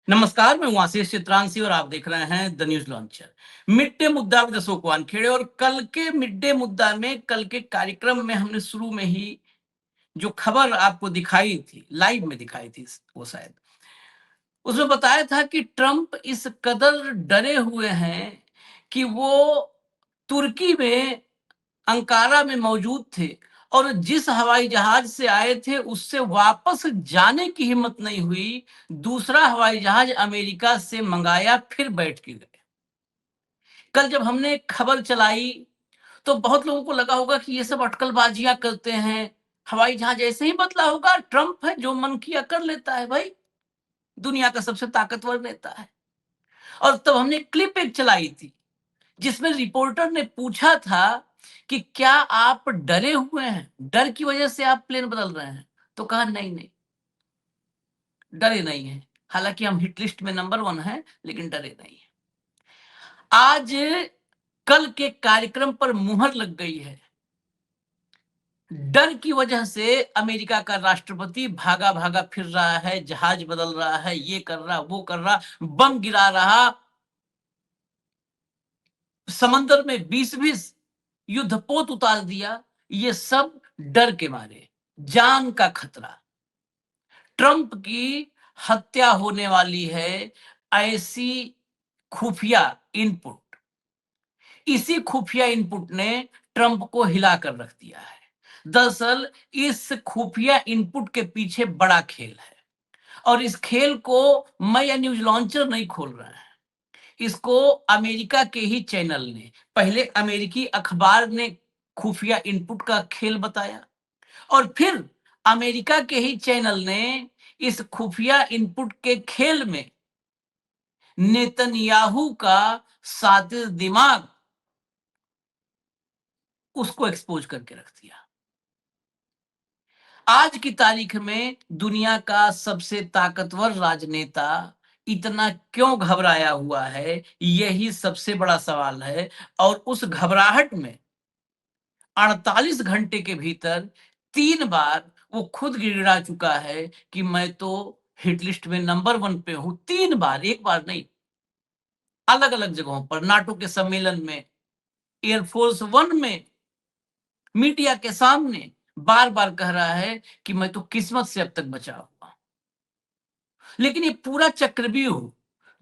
नमस्कार, मैं हूं आशीष चित्रांशी और आप देख रहे हैं the news launcher. Mid day मुद्दा विद अशोक वानखेड़े। और कल के मिड डे मुद्दा में, कल के कार्यक्रम में हमने शुरू में ही जो खबर आपको दिखाई थी, लाइव में दिखाई थी, वो शायद उसमें बताया था कि ट्रंप इस कदर डरे हुए हैं कि वो तुर्की में, अंकारा में मौजूद थे और जिस हवाई जहाज से आए थे उससे वापस जाने की हिम्मत नहीं हुई। दूसरा हवाई जहाज अमेरिका से मंगाया, फिर बैठ के गए। कल जब हमने खबर चलाई तो बहुत लोगों को लगा होगा कि ये सब अटकलबाजियां करते हैं, हवाई जहाज ऐसे ही बदला होगा, ट्रंप है जो मन किया कर लेता है। भाई, दुनिया का सबसे ताकतवर नेता है। और तब हमने क्लिप एक चलाई थी जिसमें रिपोर्टर ने पूछा था कि क्या आप डरे हुए हैं, डर की वजह से आप प्लेन बदल रहे हैं? तो कहा नहीं नहीं, डरे नहीं है। हालांकि हम हिट लिस्ट में नंबर 1 हैं, लेकिन डरे नहीं है। आज कल के कार्यक्रम पर मुहर लग गई है। डर की वजह से अमेरिका का राष्ट्रपति भागा भागा फिर रहा है, जहाज बदल रहा है, ये कर रहा, वो कर रहा, बम गिरा रहा, समंदर में 20-20 युद्धपोत उतार दिया। ये सब डर के मारे, जान का खतरा। ट्रंप की हत्या होने वाली है, ऐसी खुफिया इनपुट, इसी खुफिया इनपुट ने ट्रंप को हिला कर रख दिया है। दरअसल इस खुफिया इनपुट के पीछे बड़ा खेल है और इस खेल को मैं या न्यूज लॉन्चर नहीं खोल रहा है। इसको अमेरिका के ही चैनल ने, पहले अमेरिकी अखबार ने खुफिया इनपुट का खेल बताया और फिर अमेरिका के ही चैनल ने इस खुफिया इनपुट के खेल में नेतन्याहू का सातिल दिमाग, उसको एक्सपोज करके रख दिया। आज की तारीख में दुनिया का सबसे ताकतवर राजनेता इतना क्यों घबराया हुआ है, यही सबसे बड़ा सवाल है। और उस घबराहट में 48 घंटे के भीतर 3 बार वो खुद गिड़गिड़ा चुका है कि मैं तो हिट लिस्ट में नंबर 1 पे हूं। 3 बार, एक बार नहीं, अलग अलग जगहों पर, नाटो के सम्मेलन में, एयरफोर्स 1 में, मीडिया के सामने बार बार कह रहा है कि मैं तो किस्मत से अब तक बचा हुआ। लेकिन ये पूरा चक्रव्यूह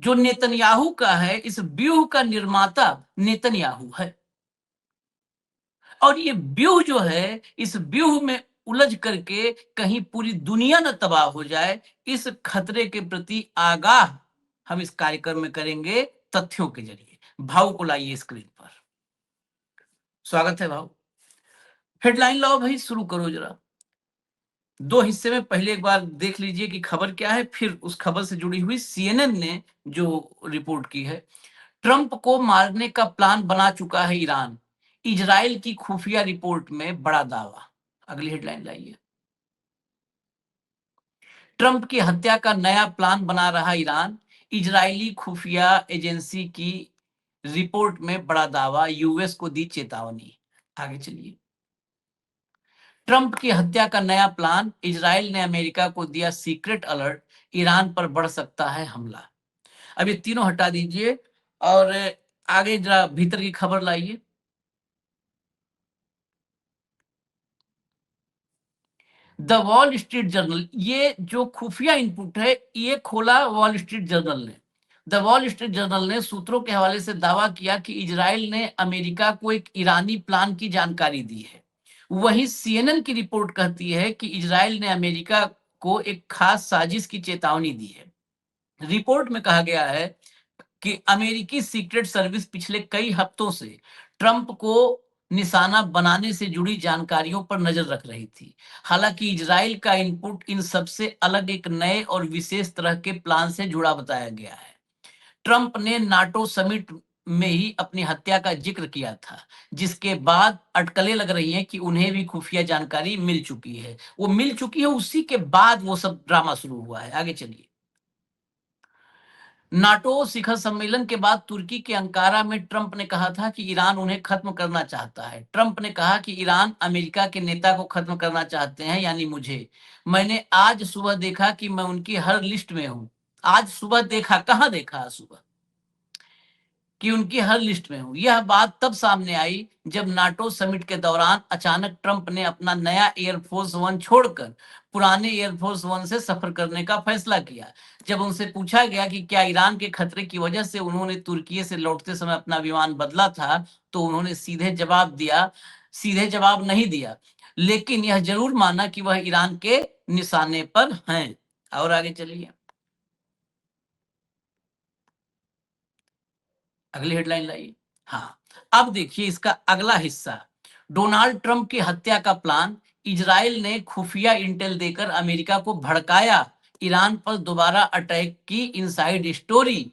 जो नेतन्याहू का है, इस व्यूह का निर्माता नेतन्याहू है। और ये व्यूह जो है, इस व्यूह में उलझ करके कहीं पूरी दुनिया न तबाह हो जाए, इस खतरे के प्रति आगाह हम इस कार्यक्रम में करेंगे तथ्यों के जरिए। भाव को लाइए स्क्रीन पर। स्वागत है भाव। हेडलाइन लाओ भाई, शुरू करो जरा। 2 हिस्से में, पहले एक बार देख लीजिए कि खबर क्या है, फिर उस खबर से जुड़ी हुई सीएनएन ने जो रिपोर्ट की है। ट्रंप को मारने का प्लान बना चुका है ईरान, इजराइल की खुफिया रिपोर्ट में बड़ा दावा। अगली हेडलाइन लाइए। ट्रंप की हत्या का नया प्लान बना रहा ईरान, इजरायली खुफिया एजेंसी की रिपोर्ट में बड़ा दावा, यूएस को दी चेतावनी। आगे चलिए। ट्रंप की हत्या का नया प्लान, इजराइल ने अमेरिका को दिया सीक्रेट अलर्ट, ईरान पर बढ़ सकता है हमला। अब ये तीनों हटा दीजिए और आगे जरा भीतर की खबर लाइए। द वॉल स्ट्रीट जर्नल, ये जो खुफिया इनपुट है, ये खोला वॉल स्ट्रीट जर्नल ने। द वॉल स्ट्रीट जर्नल ने सूत्रों के हवाले से दावा किया कि इजराइल ने अमेरिका को एक ईरानी प्लान की जानकारी दी है। वहीं सीएनएन की रिपोर्ट कहती है कि इजराइल ने अमेरिका को एक खास साजिश की चेतावनी दी है। रिपोर्ट में कहा गया है कि अमेरिकी सीक्रेट सर्विस पिछले कई हफ्तों से ट्रंप को निशाना बनाने से जुड़ी जानकारियों पर नजर रख रही थी। हालांकि इजराइल का इनपुट इन सबसे अलग एक नए और विशेष तरह के प्लान से जुड़ा बताया गया है। ट्रंप ने नाटो समिट में ही अपनी हत्या का जिक्र किया था, जिसके बाद अटकलें लग रही हैं कि उन्हें भी खुफिया जानकारी मिल चुकी है। वो मिल चुकी है, उसी के बाद वो सब ड्रामा शुरू हुआ है। आगे चलिए। नाटो शिखर सम्मेलन के बाद तुर्की के अंकारा में ट्रंप ने कहा था कि ईरान उन्हें खत्म करना चाहता है। ट्रंप ने कहा कि ईरान अमेरिका के नेता को खत्म करना चाहते हैं, यानी मुझे। मैंने आज सुबह देखा कि मैं उनकी हर लिस्ट में हूं। आज सुबह देखा, कहाँ देखा आज सुबह कि उनकी हर लिस्ट में हूँ। यह बात तब सामने आई जब नाटो समिट के दौरान अचानक ट्रंप ने अपना नया एयरफोर्स वन छोड़कर पुराने एयरफोर्स वन से सफर करने का फैसला किया। जब उनसे पूछा गया कि क्या ईरान के खतरे की वजह से उन्होंने तुर्की से लौटते समय अपना विमान बदला था, तो उन्होंने सीधे जवाब नहीं दिया, लेकिन यह जरूर माना कि वह ईरान के निशाने पर हैं। और आगे चलिए, अगली हेडलाइन लाइए। हाँ, अब देखिए इसका अगला हिस्सा। डोनाल्ड ट्रंप की हत्या का प्लान, इजराइल ने खुफिया इंटेल देकर अमेरिका को भड़काया, ईरान पर दोबारा अटैक की इनसाइड स्टोरी।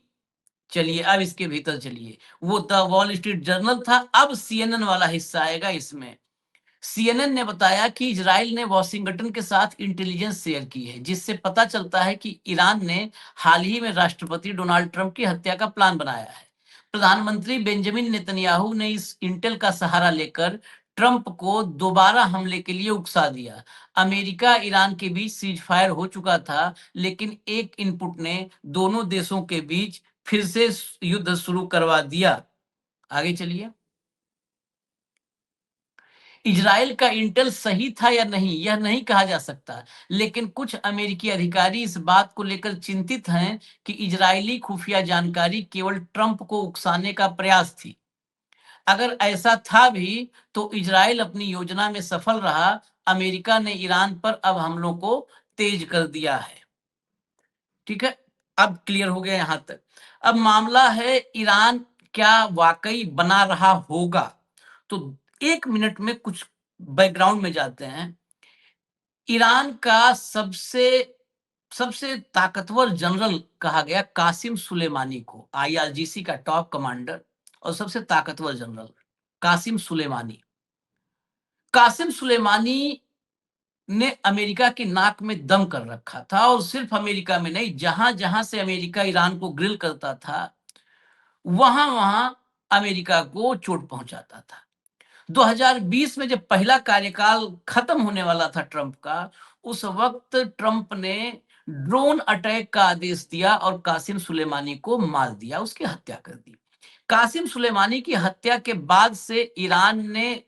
चलिए अब इसके भीतर चलिए। वो द वॉल स्ट्रीट जर्नल था, अब सीएनएन वाला हिस्सा आएगा इसमें। सीएनएन ने बताया कि इजराइल ने वॉशिंगटन के साथ इंटेलिजेंस शेयर की है, जिससे पता चलता है कि ईरान ने हाल ही में राष्ट्रपति डोनाल्ड ट्रंप की हत्या का प्लान बनाया है। प्रधानमंत्री बेंजामिन नेतन्याहू ने इस इंटेल का सहारा लेकर ट्रंप को दोबारा हमले के लिए उकसा दिया। अमेरिका ईरान के बीच सीज फायर हो चुका था, लेकिन एक इनपुट ने दोनों देशों के बीच फिर से युद्ध शुरू करवा दिया। आगे चलिए। इजराइल का इंटेल सही था या नहीं, यह नहीं कहा जा सकता, लेकिन कुछ अमेरिकी अधिकारी इस बात को लेकर चिंतित हैं कि इजरायली खुफिया जानकारी केवल ट्रंप को उकसाने का प्रयास थी। अगर ऐसा था भी, तो इजराइल अपनी योजना में सफल रहा। अमेरिका ने ईरान पर अब हमलों को तेज कर दिया है। ठीक है, अब क्लियर हो गया यहां तक। अब मामला है ईरान क्या वाकई बना रहा होगा। तो 1 मिनट में कुछ बैकग्राउंड में जाते हैं। ईरान का सबसे सबसे ताकतवर जनरल कहा गया कासिम सुलेमानी को, आईआरजीसी का टॉप कमांडर और सबसे ताकतवर जनरल कासिम सुलेमानी। कासिम सुलेमानी ने अमेरिका की नाक में दम कर रखा था, और सिर्फ अमेरिका में नहीं, जहां जहां से अमेरिका ईरान को ग्रिल करता था, वहां वहां अमेरिका को चोट पहुंचाता था। 2020 में जब पहला कार्यकाल खत्म होने वाला था ट्रंप का, उस वक्त ट्रंप ने ड्रोन अटैक का आदेश दिया और कासिम सुलेमानी को मार दिया, उसकी हत्या कर दी। कासिम सुलेमानी की हत्या के बाद से ईरान ने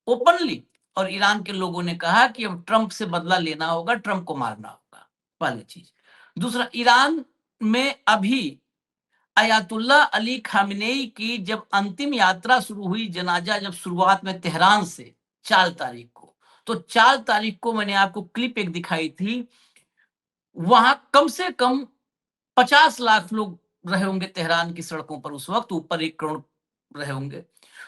ओपनली, और ईरान के लोगों ने कहा कि अब ट्रंप से बदला लेना होगा, ट्रंप को मारना होगा, पहली चीज। दूसरा, ईरान में अभी अयातुल्ला अली खामेनेई की जब अंतिम यात्रा शुरू हुई, जनाजा जब शुरुआत में तेहरान से 4 तारीख को, तो 4 तारीख को मैंने आपको क्लिप एक दिखाई थी, वहां कम से कम 50 लाख लोग रहे होंगे तेहरान की सड़कों पर उस वक्त, ऊपर 1 करोड़ रहे होंगे।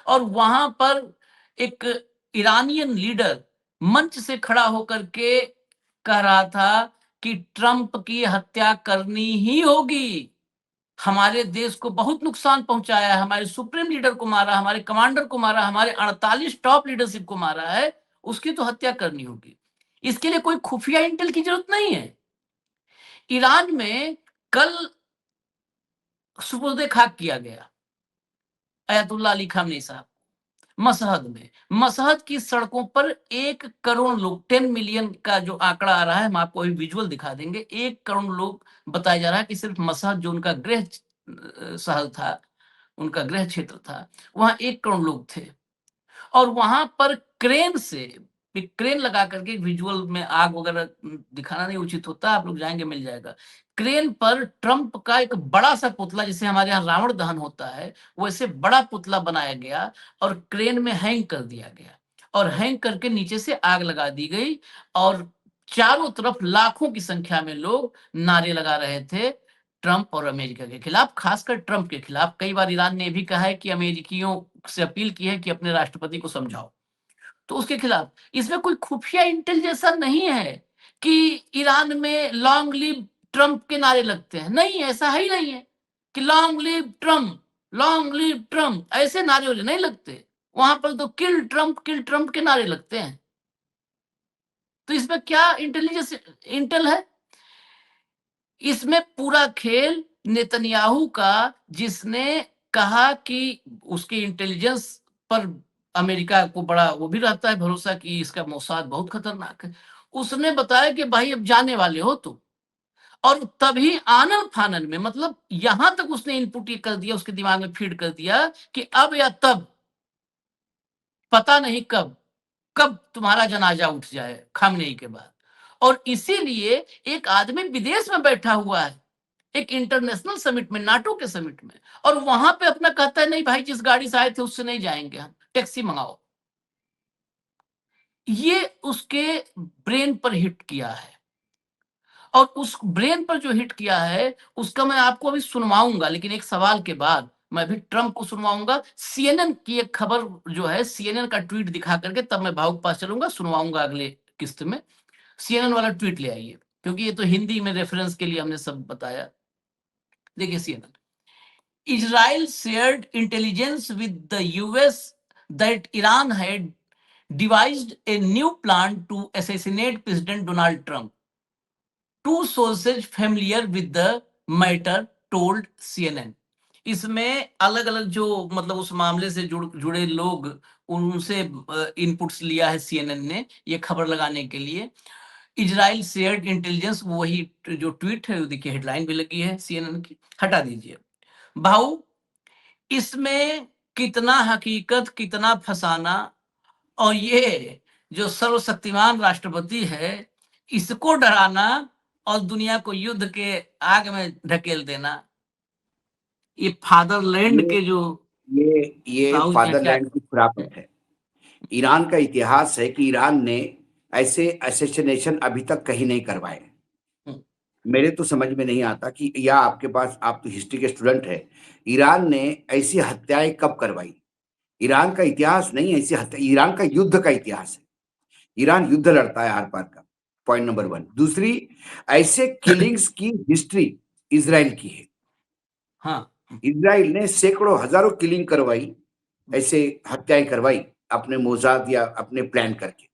और वहां पर एक ईरानियन लीडर मंच से खड़ा होकर के कह रहा था कि ट्रंप की हत्या करनी ही होगी, हमारे देश को बहुत नुकसान पहुंचाया है, हमारे सुप्रीम लीडर को मारा, हमारे कमांडर को मारा, हमारे 48 टॉप लीडरशिप को मारा है, उसकी तो हत्या करनी होगी। इसके लिए कोई खुफिया इंटेल की जरूरत नहीं है। ईरान में कल सुपुर्दे खाक किया गया अयतुल्ला अली खामनेई साहब मशहद में। मशहद की सड़कों पर 1 करोड़ लोग, 10 मिलियन का जो आंकड़ा आ रहा है, हम आपको अभी विजुअल दिखा देंगे, 1 करोड़ लोग बताया जा रहा है कि सिर्फ मशहद जो उनका गृह शहर था, उनका गृह क्षेत्र था, वहां 1 करोड़ लोग थे। और वहां पर क्रेन से, एक क्रेन लगा करके, विजुअल में आग वगैरह दिखाना नहीं उचित होता, आप लोग जाएंगे मिल जाएगा। क्रेन पर ट्रंप का एक बड़ा सा पुतला, जैसे हमारे यहाँ रावण दहन होता है, वैसे बड़ा पुतला बनाया गया और क्रेन में हैंग कर दिया गया, और हैंग करके नीचे से आग लगा दी गई। और चारों तरफ लाखों की संख्या में लोग नारे लगा रहे थे ट्रंप और अमेरिका के खिलाफ, खासकर ट्रंप के खिलाफ। कई बार ईरान ने भी कहा है कि अमेरिकियों से अपील की है कि अपने राष्ट्रपति को समझाओ, तो उसके खिलाफ। इसमें कोई खुफिया इंटेल जैसा नहीं है कि ईरान में लॉन्ग लिव ट्रंप के नारे लगते हैं, नहीं, ऐसा है ही नहीं है कि long live Trump, long live Trump, ऐसे नारे नहीं लगते। वहां पर तो किल ट्रंप के नारे लगते हैं। तो इसमें क्या इंटेलिजेंस इंटेल है? इसमें पूरा खेल नेतन्याहू का, जिसने कहा कि उसके इंटेलिजेंस पर अमेरिका को बड़ा वो भी रहता है भरोसा कि इसका मोसाद बहुत खतरनाक है। उसने बताया कि भाई अब जाने वाले हो तुम, और तभी आनन फानन में, मतलब यहां तक उसने इनपुट ये कर दिया, उसके दिमाग में फीड कर दिया कि अब या तब, पता नहीं कब, कब तुम्हारा जनाजा उठ जाए खामनेई के बाद। और इसीलिए एक आदमी विदेश में बैठा हुआ है, एक इंटरनेशनल समिट में, नाटो के समिट में, और वहां पे अपना कहता है नहीं भाई, जिस गाड़ी से आए थे उससे नहीं जाएंगे हम, टैक्सी मंगाओ। ये उसके ब्रेन पर हिट किया है, और उस ब्रेन पर जो हिट किया है उसका मैं आपको अभी सुनवाऊंगा, लेकिन एक सवाल के बाद मैं भी ट्रंप को सुनवाऊंगा। सीएनएन की एक खबर जो है, सीएनएन का ट्वीट दिखा करके तब मैं भाव के पास चलूंगा, सुनवाऊंगा अगले किस्त में। सीएनएन वाला ट्वीट ले आइए, क्योंकि ये तो हिंदी में रेफरेंस के लिए हमने सब बताया। देखिए CNN, Israel shared intelligence with the US that Iran had devised a new plan to assassinate President Donald Trump. Two sources familiar with the matter told CNN. इसमें अलग अलग जो, मतलब उस मामले से जुड़े लोग, उनसे इनपुट्स लिया है सीएनएन ने ये खबर लगाने के लिए। इजराइल शेयर्ड इंटेलिजेंस, वही जो ट्वीट है, देखिए हेडलाइन भी लगी है सीएनएन की, हटा दीजिए भाऊ। इसमें कितना हकीकत, कितना फसाना, और ये जो सर्वशक्तिमान राष्ट्रपति है, इसको डराना और दुनिया को युद्ध के आग में ढकेल देना, ये फादरलैंड ये के जो ये ताऊ जी क्या। फादरलैंड की खुरापत है। ईरान का इतिहास है कि ईरान ने ऐसे असैसिनेशन अभी तक कहीं नहीं करवाए। मेरे तो समझ में नहीं आता कि, या आपके पास, आप तो हिस्ट्री के स्टूडेंट है, ईरान ने ऐसी हत्याएं कब करवाई? ईरान का इतिहास नहीं ऐसी हत्या, ईरान का युद्ध का इतिहास है। ईरान युद्ध लड़ता है आर पार का, पॉइंट नंबर 1। दूसरी, ऐसे किलिंग्स की हिस्ट्री इजराइल की है। हाँ, इजराइल ने सैकड़ों हजारों किलिंग करवाई, ऐसे हत्याएं करवाई अपने मोजाद या अपने प्लान करके।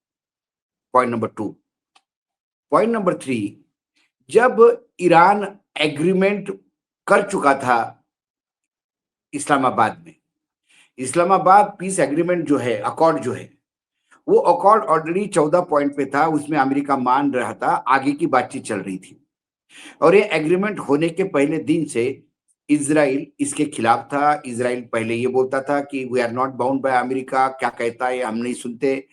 Point number 2। पॉइंट नंबर 3, जब ईरान एग्रीमेंट कर चुका था इस्लामाबाद में, इस्लामाबाद पीस एग्रीमेंट जो है, अकॉर्ड जो है, वो अकॉर्ड ऑलरेडी 14 पॉइंट पे था, उसमें अमेरिका मान रहा था, आगे की बातचीत चल रही थी। और ये एग्रीमेंट होने के पहले दिन से इजराइल इसके खिलाफ था। इजराइल पहले ये बोलता था कि we are not bound by America, क्या कहता है हम नहीं सुनते,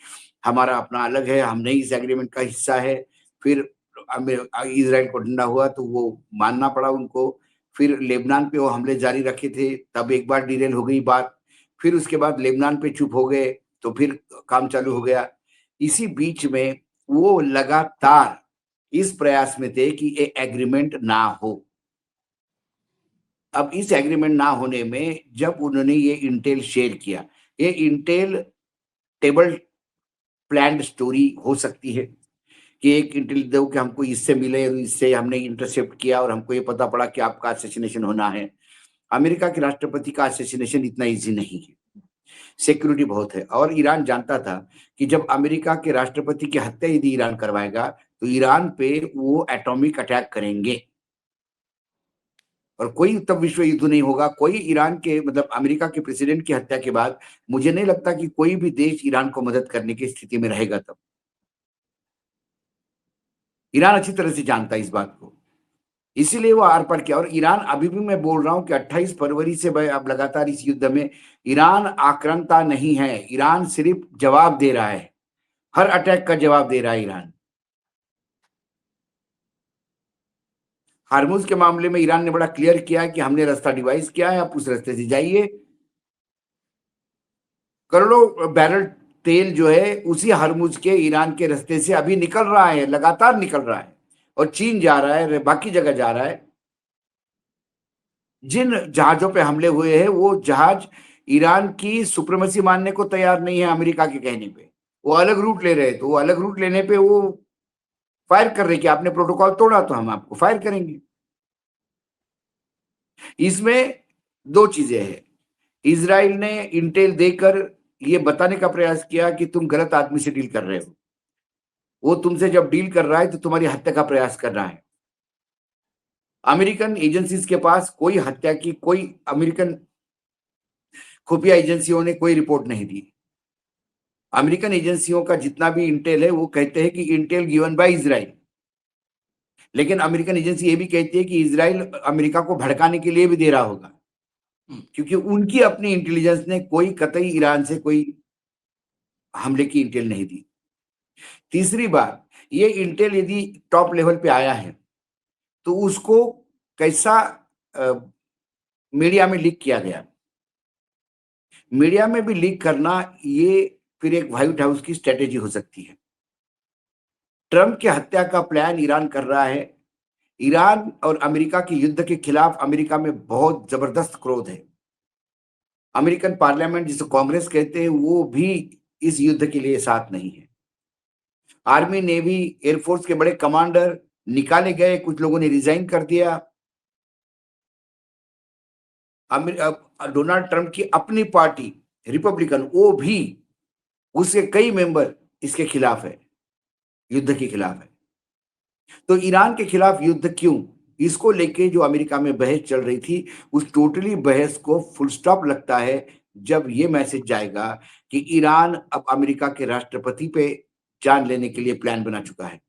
हमारा अपना अलग है, हम नहीं इस एग्रीमेंट का हिस्सा है। फिर इजराइल को डंडा हुआ तो वो मानना पड़ा उनको। फिर लेबनान पे वो हमले जारी रखे थे, तब एक बार डिरेल हो गई बात। फिर उसके बाद लेबनान पे चुप हो गए, तो फिर काम चालू हो गया। इसी बीच में वो लगातार इस प्रयास में थे कि ये एग्रीमेंट ना हो। अब इस एग्रीमेंट ना होने में जब उन्होंने ये इंटेल शेयर किया, ये इंटेल टेबल प्लान्ड स्टोरी हो सकती है कि एक इंटेल दो कि हमको इससे मिले, इससे हमने इंटरसेप्ट किया और हमको ये पता पड़ा कि आपका असैसिनेशन होना है। अमेरिका के राष्ट्रपति का असैसिनेशन इतना इजी नहीं है, सिक्योरिटी बहुत है। और ईरान जानता था कि जब अमेरिका के राष्ट्रपति की हत्या यदि ईरान करवाएगा तो ईरान पे वो एटॉमिक अटैक करेंगे और कोई तब विश्व युद्ध नहीं होगा। कोई ईरान के, मतलब अमेरिका के प्रेसिडेंट की हत्या के बाद मुझे नहीं लगता कि कोई भी देश ईरान को मदद करने की स्थिति में रहेगा तब। ईरान अच्छी तरह से जानता है इस बात को, इसीलिए वो आर पार किया। और ईरान, अभी भी मैं बोल रहा हूं कि 28 फरवरी से अब लगातार इस युद्ध में ईरान आक्रांता नहीं है, ईरान सिर्फ जवाब दे रहा है, हर अटैक का जवाब दे रहा है ईरान। हार्मुज के मामले में ईरान ने बड़ा क्लियर किया कि हमने रास्ता डिवाइस किया है, आप उस रास्ते से जाइए। करोड़ों बैरल तेल जो है उसी हरमुज के ईरान के रास्ते से अभी निकल रहा है, लगातार निकल रहा है, और चीन जा रहा है, बाकी जगह जा रहा है। जिन जहाजों पे हमले हुए हैं वो जहाज ईरान की सुप्रीमेसी मानने को तैयार नहीं है अमेरिका के कहने पे, वो अलग रूट ले रहे, तो वो अलग रूट लेने पे वो फायर कर रहे कि आपने प्रोटोकॉल तोड़ा तो हम आपको फायर करेंगे। इसमें दो चीजें हैं, इजराइल ने इंटेल देकर ये बताने का प्रयास किया कि तुम गलत आदमी से डील कर रहे हो, वो तुमसे जब डील कर रहा है तो तुम्हारी हत्या का प्रयास कर रहा है। अमेरिकन एजेंसीज के पास कोई हत्या की, कोई अमेरिकन खुफिया एजेंसियों ने कोई रिपोर्ट नहीं दी। अमेरिकन एजेंसियों का जितना भी इंटेल है वो कहते हैं कि इंटेल गिवन बाय इजराइल, लेकिन अमेरिकन एजेंसी ये भी कहती है कि इजराइल अमेरिका को भड़काने के लिए भी दे रहा होगा, क्योंकि उनकी अपनी इंटेलिजेंस ने कोई कतई ईरान से कोई हमले की इंटेल नहीं दी। तीसरी बात, ये इंटेल यदि टॉप लेवल पे आया है तो उसको कैसा मीडिया में लीक किया गया। मीडिया में भी लीक करना ये फिर एक व्हाइट हाउस की स्ट्रेटेजी हो सकती है। ट्रंप की हत्या का प्लान ईरान कर रहा है। ईरान और अमेरिका के युद्ध के खिलाफ अमेरिका में बहुत जबरदस्त क्रोध है। अमेरिकन पार्लियामेंट, जिसे कांग्रेस कहते हैं, वो भी इस युद्ध के लिए साथ नहीं है। आर्मी, नेवी, एयरफोर्स के बड़े कमांडर निकाले गए, कुछ लोगों ने रिजाइन कर दिया। डोनाल्ड ट्रंप की अपनी पार्टी रिपब्लिकन, वो भी, उसके कई मेंबर इसके खिलाफ है, युद्ध के खिलाफ है। तो ईरान के खिलाफ युद्ध क्यों, इसको लेके जो अमेरिका में बहस चल रही थी, उस टोटली बहस को फुल स्टॉप लगता है जब ये मैसेज जाएगा कि ईरान अब अमेरिका के राष्ट्रपति पे जान लेने के लिए प्लान बना चुका है।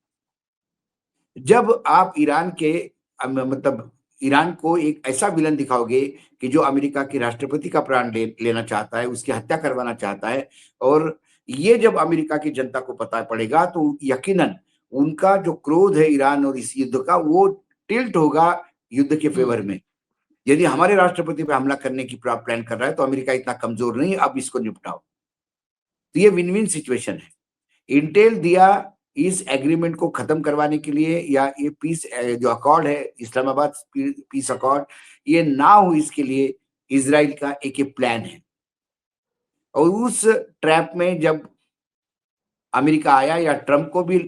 जब आप ईरान के मतलब ईरान को एक ऐसा विलन दिखाओगे कि जो अमेरिका के राष्ट्रपति का प्राण लेना चाहता है, उसकी हत्या करवाना चाहता है, और ये जब अमेरिका की जनता को पता पड़ेगा तो यकीनन उनका जो क्रोध है ईरान और इस युद्ध का, वो टिल्ट होगा युद्ध के फेवर में। यदि हमारे राष्ट्रपति पे हमला करने की प्लान कर रहा है तो अमेरिका इतना कमजोर नहीं, अब इसको निपटाओ। तो ये विन विन सिचुएशन है। इंटेल दिया इस एग्रीमेंट को खत्म करवाने के लिए, या ये पीस जो अकॉर्ड है, इस्लामाबाद पीस अकॉर्ड, ये ना हो इसके लिए इजराइल का एक प्लान है। और उस ट्रैप में जब अमेरिका आया, या ट्रंप को भी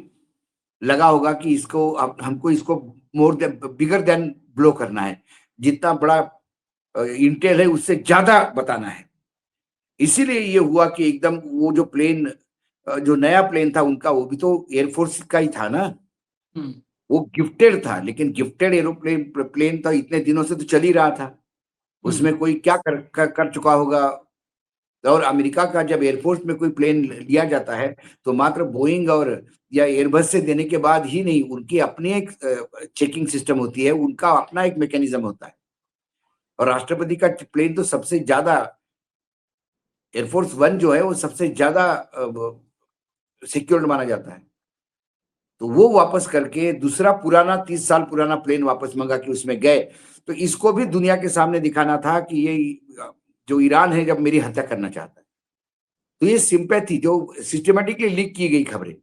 लगा होगा कि इसको हमको इसको more than bigger than blow करना है, जितना बड़ा इंटेल है उससे ज्यादा बताना है। इसीलिए ये हुआ कि एकदम वो जो प्लेन, जो नया प्लेन था उनका, वो भी तो एयरफोर्स का ही था ना, वो गिफ्टेड था, लेकिन गिफ्टेड एरोप्लेन प्लेन था, इतने दिनों से तो चल ही रहा था, उसमें कोई क्या कर चुका होगा। और अमेरिका का जब एयरफोर्स में कोई प्लेन लिया जाता है तो मात्र बोइंग और या एयरबस से देने के बाद ही नहीं, उनकी अपनी एक चेकिंग सिस्टम होती है, उनका अपना एक मैकेनिज्म होता है। और राष्ट्रपति का प्लेन तो सबसे ज्यादा, एयरफोर्स 1 जो है वो सबसे ज्यादा सिक्योर्ड माना जाता है। तो वो वापस करके दूसरा पुराना 30 साल पुराना प्लेन वापस मंगा के उसमें गए। तो इसको भी दुनिया के सामने दिखाना था कि ये जो ईरान है जब मेरी हत्या करना चाहता है। तो ये सिंपैथी जो सिस्टमेटिकली लीक की गई खबरें,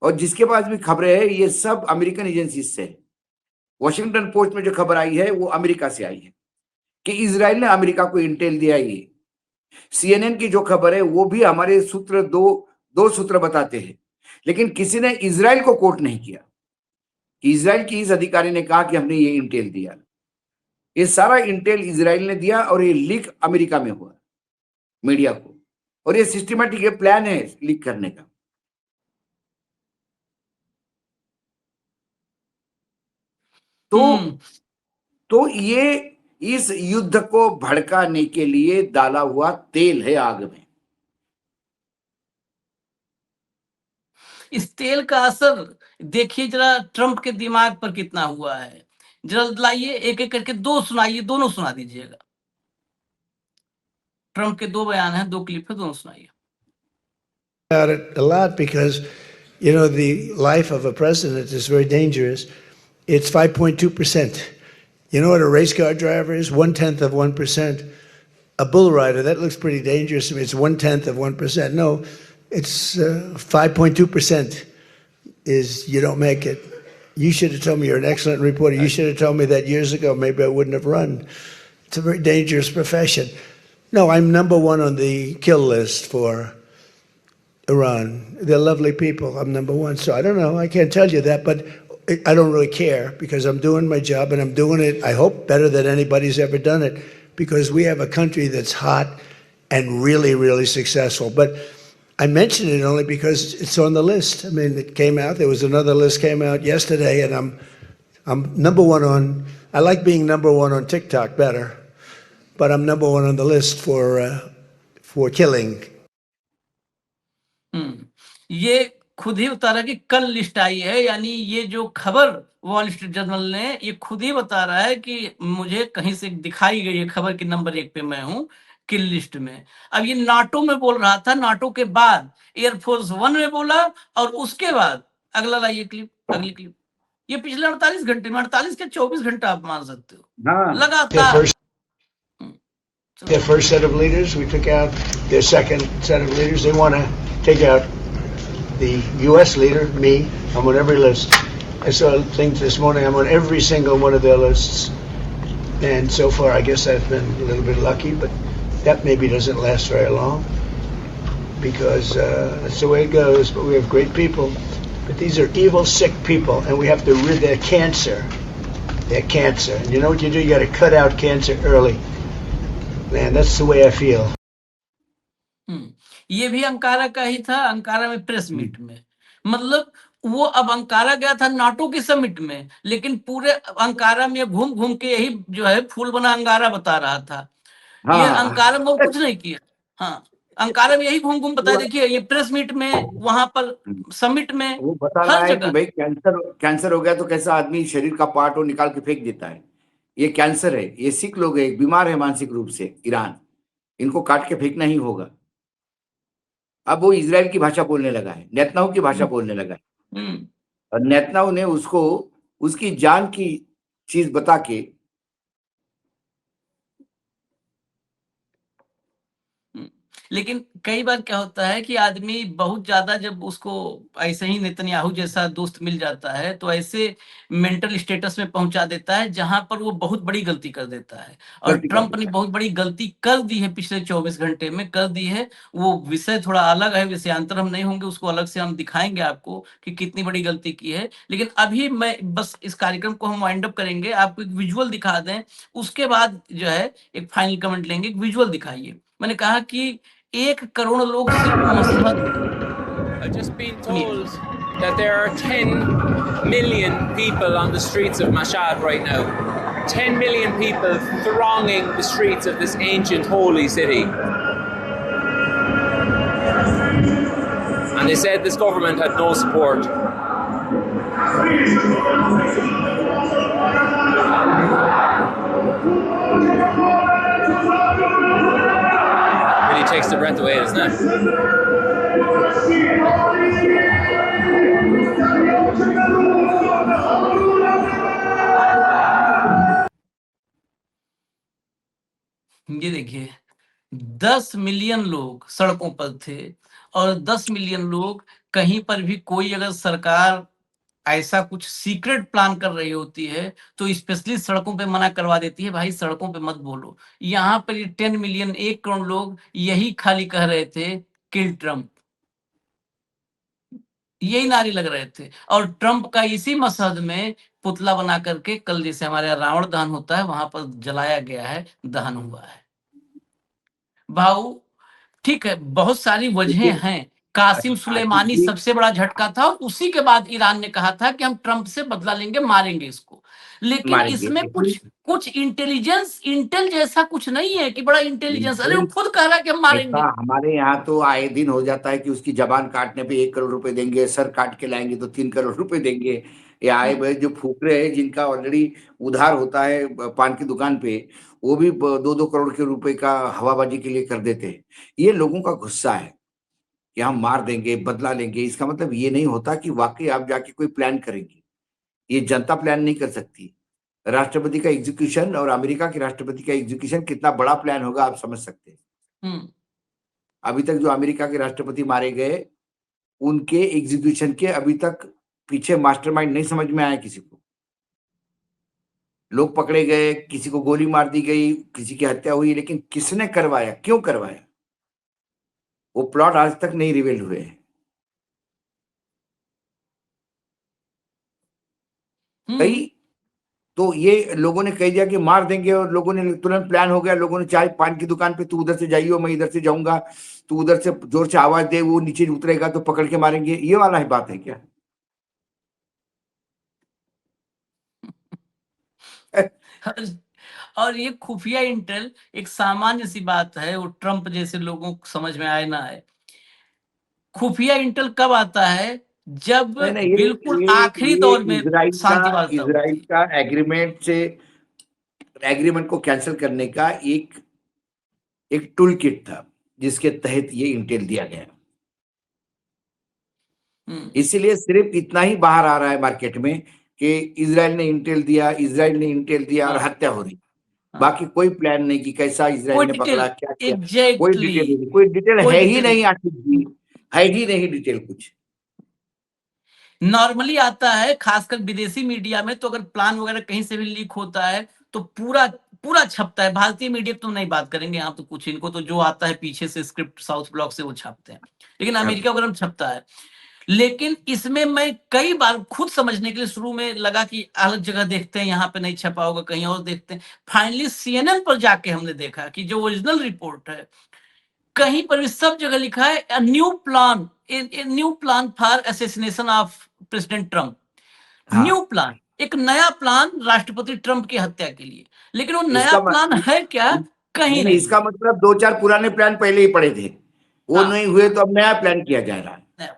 और जिसके पास भी खबरें हैं, ये सब अमेरिकन एजेंसी से है। वॉशिंगटन पोस्ट में जो खबर आई है वो अमेरिका से आई है कि इजराइल ने अमेरिका को इंटेल दिया। ये CNN की जो खबर है वो भी हमारे सूत्र दो सूत्र बताते हैं, लेकिन किसी ने इजराइल को कोट नहीं किया। इजराइल की इस अधिकारी ने कहा कि हमने ये इंटेल दिया। ये सारा इंटेल इजराइल ने दिया और ये लीक अमेरिका में हुआ मीडिया को, और ये सिस्टमेटिक प्लान है लीक करने का। तो ये इस युद्ध को भड़काने के लिए डाला हुआ तेल है आग में। इस तेल का असर देखिए जरा ट्रंप के दिमाग पर कितना हुआ है। जरा लाइए एक एक करके दो सुनाइए, दोनों सुना दीजिएगा। ट्रंप के 2 बयान हैं, 2 क्लिप है, दोनों सुनाइए। About it a lot because, you know, the life of a president is very dangerous. It's 5.2%. You know what a race car driver is? 1/10 of 1%. A bull rider, that looks pretty dangerous to me. It's 1/10 of 1%. No, it's 5.2% is you don't make it. You should have told me. You're an excellent reporter. You should have told me that years ago. Maybe I wouldn't have run. It's a very dangerous profession. No, I'm number 1 on the kill list for Iran. They're lovely people. I'm number 1. So I don't know. I can't tell you that, but I don't really care because I'm doing my job and I'm doing it, I hope, better than anybody's ever done it, because we have a country that's hot and really, really successful. But I mention it only because it's on the list. I mean, it came out. There was another list came out yesterday, and I'm number 1 on. I like being number 1 on TikTok better, but I'm number 1 on the list for killing. ये खुद ही बता रहा है कि कल list आई है, यानी ये जो खबर वॉल स्ट्रीट जर्नल ने, ये खुद ही बता रहा है कि मुझे कहीं से दिखाई गई है खबर की नंबर 1 पे मैं हूँ किल लिस्ट में। अब ये नाटो में बोल रहा था, नाटो के बाद एयरफोर्स 1 में बोला, और उसके बाद अगला लाइए क्लिप, अगली क्लिप। ये पिछले 48 घंटे में, 48 के 24 घंटा आप मान सकते हो, हाँ लगातार। Their first set of leaders, we took out their second set of leaders. They want to take out the U.S. leader, me. I'm on every list. I saw things this morning. I'm on every single one of their lists. And so far, I guess I've been a little bit lucky, but that maybe doesn't last very long because that's the way it goes. But we have great people. But these are evil, sick people, and we have to rid their cancer. Their cancer. And you know what you do? You got to cut out cancer early. Man, that's the way I feel. ये भी Ankara का ही था, Ankara में press meet में। मतलब वो अब Ankara गया था नाटो की समिट में, लेकिन पूरे अंकारा में घूम घूम के यही जो है फूल बना अंगारा बता रहा था। ये हाँ अंकारा में वो कुछ नहीं किया। हाँ, अंकारा में यही घूम घूम बताया। देखिए ये प्रेस मीट में, वहां पर समिट में, वो बता रहा हर है कि जगह। भाई कैंसर हो गया तो कैसा आदमी शरीर का पार्ट वो निकाल के फेंक देता है। ये कैंसर है, ये सिख लोग है, बीमार है मानसिक रूप से ईरान, इनको काट के फेंकना ही होगा। अब वो इजराइल की भाषा बोलने लगा है, नेतन्याहू की भाषा बोलने लगा है, हम्म और नेतन्याहू ने उसको उसकी जान की चीज बता के लेकिन कई बार क्या होता है कि आदमी बहुत ज्यादा जब उसको ऐसे ही नेतन्याहू जैसा दोस्त मिल जाता है तो ऐसे मेंटल स्टेटस में पहुंचा देता है जहां पर वो बहुत बड़ी गलती कर देता है। और गलती कर ट्रंप ने देता है। बहुत बड़ी गलती कर दी है, पिछले 24 घंटे में कर दी है। वो विषय थोड़ा अलग है, विषयांतर हम नहीं होंगे, उसको अलग से हम दिखाएंगे आपको कि कितनी बड़ी गलती की है। लेकिन अभी मैं बस इस कार्यक्रम को हम वाइंड अप करेंगे, आपको एक विजुअल दिखा दें, उसके बाद जो है एक फाइनल कमेंट लेंगे। एक विजुअल दिखाइए। मैंने कहा कि 1 करोड़ लोग सिर्फ मसहद में। I've just been सुनिए। told that there are 10 million people on the streets of Mashhad right now. 10 million people thronging the streets of this ancient holy city. And they said this government had no support. Really takes the breath away, doesn't it? ये देखिए 10 million लोग सड़कों पर थे, और 10 million लोग, कहीं पर भी कोई अगर सरकार ऐसा कुछ सीक्रेट प्लान कर रही होती है तो स्पेशली सड़कों पे मना करवा देती है, भाई सड़कों पे मत बोलो। यहाँ पर ये 10 मिलियन, 1 करोड़ लोग यही खाली कह रहे थे किल ट्रम्प, यही नारे लग रहे थे। और ट्रम्प का इसी मसहद में पुतला बना करके कल जैसे हमारे यहाँ रावण दहन होता है वहां पर जलाया गया है, दहन हुआ है। भाऊ ठीक है, बहुत सारी वजहें हैं। कासिम सुलेमानी आशीष जी, सबसे बड़ा झटका था, और उसी के बाद ईरान ने कहा था कि हम ट्रंप से बदला लेंगे, मारेंगे इसको। लेकिन मारेंगे इसमें लेकिन कुछ इंटेलिजेंस, इंटेल जैसा कुछ नहीं है कि बड़ा इंटेलिजेंस। अरे वो खुद कह रहा है कि हम ऐसा मारेंगे। हमारे यहाँ तो आए दिन हो जाता है कि उसकी जबान काटने पे 1 करोड़ रुपए देंगे, सर काट के लाएंगे तो 3 करोड़ रुपए देंगे। ये आए भाई जो फुकरे हैं जिनका ऑलरेडी उधार होता है पान की दुकान पे, वो भी 2-2 करोड़ के रुपए का हवाबाजी के लिए कर देते हैं। ये लोगों का गुस्सा है कि हम मार देंगे, बदला लेंगे। इसका मतलब ये नहीं होता कि वाकई आप जाके कोई प्लान करेंगे। ये जनता प्लान नहीं कर सकती। राष्ट्रपति का एग्जीक्यूशन और अमेरिका के राष्ट्रपति का एग्जीक्यूशन कितना बड़ा प्लान होगा आप समझ सकते हैं। हम्म अभी तक जो अमेरिका के राष्ट्रपति मारे गए, उनके एग्जीक्यूशन के अभी तक पीछे मास्टरमाइंड नहीं समझ में आया किसी को। लोग पकड़े गए, किसी को गोली मार दी गई, किसी की हत्या हुई, लेकिन किसने करवाया, क्यों करवाया, वो प्लॉट आज तक नहीं रिवील हुए हैं। कई तो ये लोगों ने कह दिया कि मार देंगे, और लोगों ने तुरंत प्लान हो गया। लोगों ने चाय पान की दुकान पे, तू उधर से जाइयो, मैं इधर से जाऊंगा, तू उधर से जोर से आवाज दे, वो नीचे उतरेगा तो पकड़ के मारेंगे। ये वाला ही बात है क्या? और ये खुफिया इंटेल एक सामान्य सी बात है, वो ट्रंप जैसे लोगों को समझ में आए ना आए। खुफिया इंटेल कब आता है? जब नहीं नहीं, बिल्कुल आखिरी दौर में शांतिवाद था। इजराइल का एग्रीमेंट को कैंसिल करने का एक टूल किट था जिसके तहत ये इंटेल दिया गया। इसीलिए सिर्फ इतना ही बाहर आ रहा है मार्केट में कि इजराइल ने इंटेल दिया और हाँ। हत्या हो रही। हाँ। बाकी कोई प्लान नहीं कि कैसा कोई इजराइल ने डिटेल पकड़ा, क्या किया, एग्जैक्टली कोई डिटेल कोई है ही डिटेल नहीं आखिर जी, है ही नहीं डिटेल कुछ। नॉर्मली आता है, खासकर विदेशी मीडिया में तो अगर प्लान वगैरह कहीं से भी लीक होता है तो पूरा पूरा छपता है। भारतीय मीडिया तो नहीं बात करेंगे यहाँ तो कुछ, इनको तो जो आता है पीछे से स्क्रिप्ट साउथ ब्लॉक से वो छापते हैं, लेकिन अमेरिका वगैरह में छपता है। लेकिन इसमें मैं कई बार खुद समझने के लिए शुरू में लगा कि अलग जगह देखते हैं, यहाँ पे नहीं छपा होगा, कहीं और देखते हैं। फाइनली CNN पर जाके हमने देखा कि जो ओरिजिनल रिपोर्ट है कहीं पर भी सब जगह लिखा है a new plan for assassination of president Trump. हाँ। न्यू प्लान, एक नया प्लान राष्ट्रपति ट्रम्प की हत्या के लिए, लेकिन वो नया इसका प्लान है क्या? कहीं नहीं। इसका मतलब 2-4 पुराने प्लान पहले ही पड़े थे, वो नहीं हुए तो अब नया प्लान किया जा रहा है।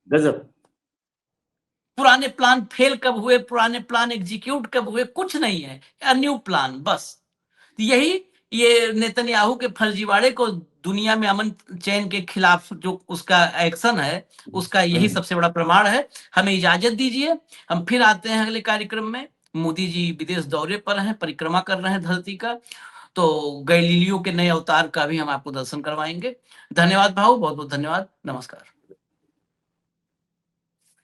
गजब। पुराने प्लान फेल कब हुए, पुराने प्लान एग्जीक्यूट कब हुए, कुछ नहीं है, न्यू प्लान बस। यही ये नेतन्याहू के फर्जीवाड़े को दुनिया में अमन चैन के खिलाफ जो उसका एक्शन है उसका यही सबसे बड़ा प्रमाण है। हमें इजाजत दीजिए, हम फिर आते हैं अगले कार्यक्रम में। मोदी जी विदेश दौरे पर हैं, परिक्रमा कर रहे हैं धरती का, तो गैलीलियो के नए अवतार का भी हम आपको दर्शन करवाएंगे। धन्यवाद भाऊ, बहुत बहुत धन्यवाद, नमस्कार।